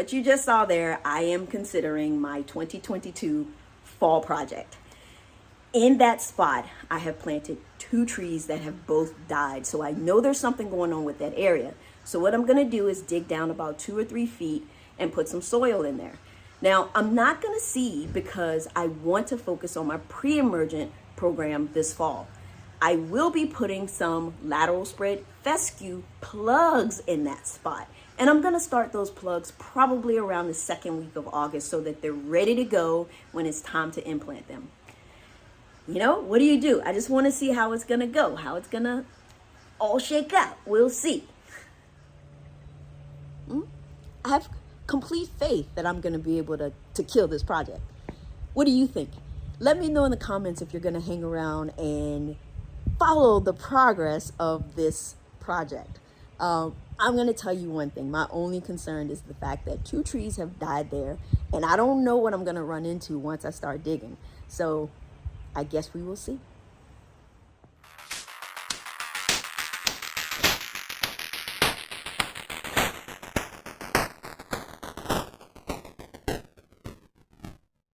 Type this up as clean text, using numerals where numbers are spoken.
what you just saw there, I am considering my 2022 fall project. In that spot, I have planted 2 trees that have both died. So I know there's something going on with that area. So what I'm gonna do is dig down about 2 or 3 feet and put some soil in there. Now, I'm not gonna seed because I want to focus on my pre-emergent program this fall. I will be putting some lateral spread fescue plugs in that spot. And I'm gonna start those plugs probably around the 2nd week of August so that they're ready to go when it's time to implant them. You know, what do? I just wanna see how it's gonna go, how it's gonna all shake out. We'll see. I have complete faith that I'm gonna be able to kill this project. What do you think? Let me know in the comments if you're gonna hang around and follow the progress of this project. I'm gonna tell you one thing. My only concern is the fact that 2 trees have died there, and I don't know what I'm gonna run into once I start digging. So I guess we will see.